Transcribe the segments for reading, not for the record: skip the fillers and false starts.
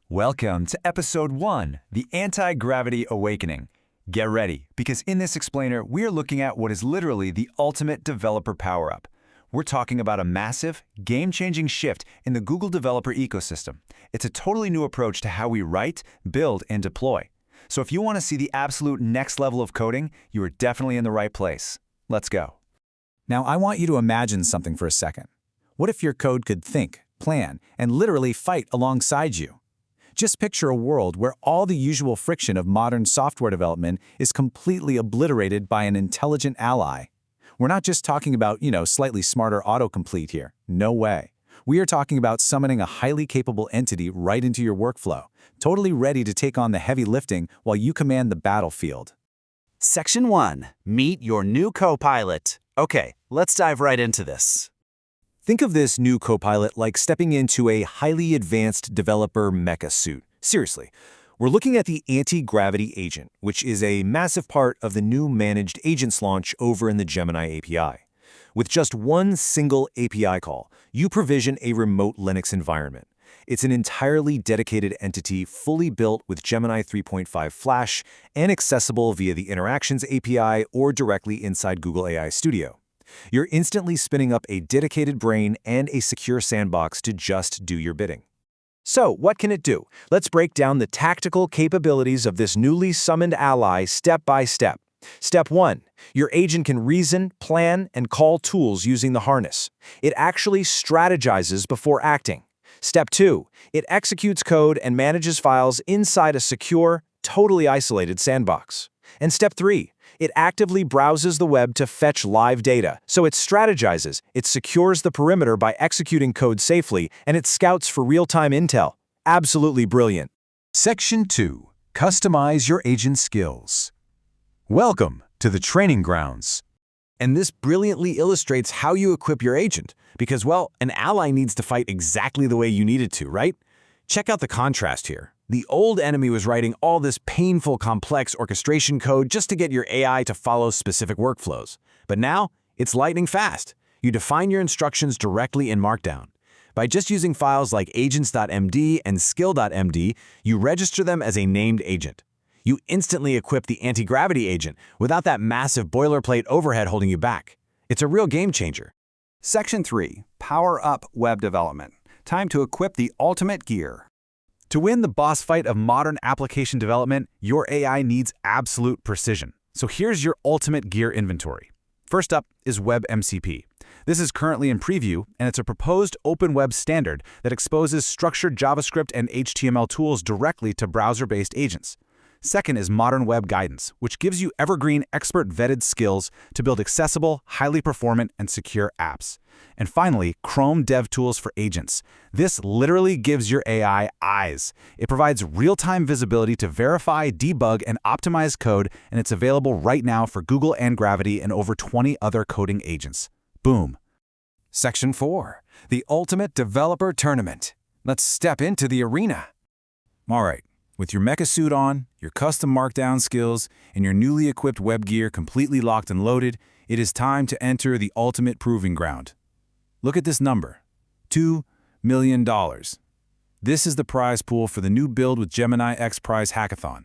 Welcome to Episode 1, The Anti-Gravity Awakening. Get ready, because in this explainer, we're looking at what is literally the ultimate developer power-up. We're talking about a massive, game-changing shift in the Google developer ecosystem. It's a totally new approach to how we write, build, and deploy. So if you want to see the absolute next level of coding, you are definitely in the right place. Let's go. Now, I want you to imagine something for a second. What if your code could think, plan, and literally fight alongside you? Just picture a world where all the usual friction of modern software development is completely obliterated by an intelligent ally. We're not just talking about, slightly smarter autocomplete here. No way. We are talking about summoning a highly capable entity right into your workflow, totally ready to take on the heavy lifting while you command the battlefield. Section 1. Meet your new co-pilot. Okay, let's dive right into this. Think of this new Copilot like stepping into a highly advanced developer mecha suit. Seriously, we're looking at the Antigravity Agent, which is a massive part of the new managed agents launch over in the Gemini API. With just one single API call, you provision a remote Linux environment. It's an entirely dedicated entity fully built with Gemini 3.5 Flash and accessible via the Interactions API or directly inside Google AI Studio. You're instantly spinning up a dedicated brain and a secure sandbox to just do your bidding. So, what can it do? Let's break down the tactical capabilities of this newly summoned ally step by step. Step 1. Your agent can reason, plan, and call tools using the harness. It actually strategizes before acting. Step 2. It executes code and manages files inside a secure, totally isolated sandbox. And Step 3. It actively browses the web to fetch live data. So it strategizes, it secures the perimeter by executing code safely, and it scouts for real-time intel. Absolutely brilliant. Section 2. Customize your agent skills. Welcome to the training grounds. And this brilliantly illustrates how you equip your agent, because, well, an ally needs to fight exactly the way you need it to, right? Check out the contrast here. The old enemy was writing all this painful, complex orchestration code just to get your AI to follow specific workflows. But now, it's lightning fast. You define your instructions directly in Markdown. By just using files like AGENTS.md and SKILL.md, you register them as a named agent. You instantly equip the Antigravity Agent without that massive boilerplate overhead holding you back. It's a real game changer. Section 3. Power up web development. Time to equip the ultimate gear. To win the boss fight of modern application development, your AI needs absolute precision. So here's your ultimate gear inventory. First up is WebMCP. This is currently in preview, and it's a proposed open web standard that exposes structured JavaScript and HTML tools directly to browser-based agents. Second is Modern Web Guidance, which gives you evergreen, expert-vetted skills to build accessible, highly performant, and secure apps. And finally, Chrome DevTools for Agents. This literally gives your AI eyes. It provides real-time visibility to verify, debug, and optimize code, and it's available right now for Google Antigravity and over 20 other coding agents. Boom. Section 4. The Ultimate Developer Tournament. Let's step into the arena. All right. With your mecha suit on, your custom Markdown skills, and your newly equipped web gear completely locked and loaded, it is time to enter the ultimate proving ground. Look at this number, $2 million. This is the prize pool for the new build with Gemini XPRIZE Hackathon.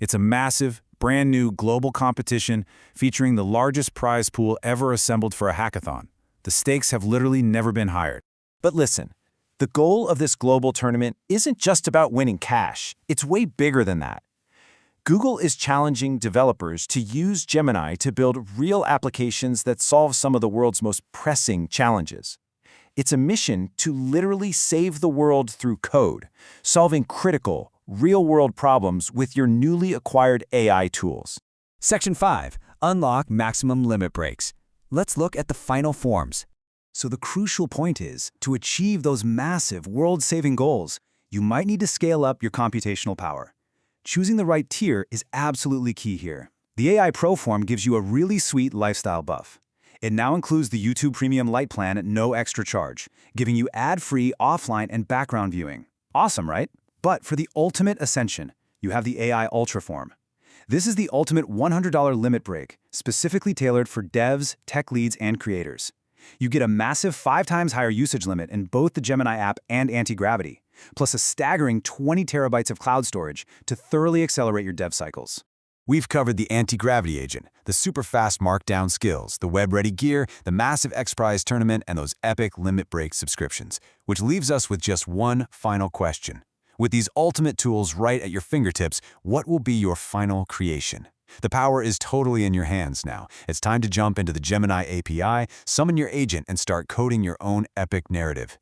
It's a massive, brand new global competition featuring the largest prize pool ever assembled for a hackathon. The stakes have literally never been higher. But listen, the goal of this global tournament isn't just about winning cash. It's way bigger than that. Google is challenging developers to use Gemini to build real applications that solve some of the world's most pressing challenges. It's a mission to literally save the world through code, solving critical, real-world problems with your newly acquired AI tools. Section 5. Unlock maximum limit breaks. Let's look at the final forms. So the crucial point is, to achieve those massive world-saving goals, you might need to scale up your computational power. Choosing the right tier is absolutely key here. The AI Pro form gives you a really sweet lifestyle buff. It now includes the YouTube Premium Lite plan at no extra charge, giving you ad-free offline and background viewing. Awesome, right? But for the ultimate ascension, you have the AI Ultra form. This is the ultimate $100 limit break, specifically tailored for devs, tech leads, and creators. You get a massive 5 times higher usage limit in both the Gemini app and Antigravity, plus a staggering 20 terabytes of cloud storage to thoroughly accelerate your dev cycles. We've covered the Antigravity Agent, the super-fast markdown skills, the web-ready gear, the massive XPRIZE tournament, and those epic limit break subscriptions, which leaves us with just one final question. With these ultimate tools right at your fingertips, what will be your final creation? The power is totally in your hands now. It's time to jump into the Gemini API, summon your agent, and start coding your own epic narrative.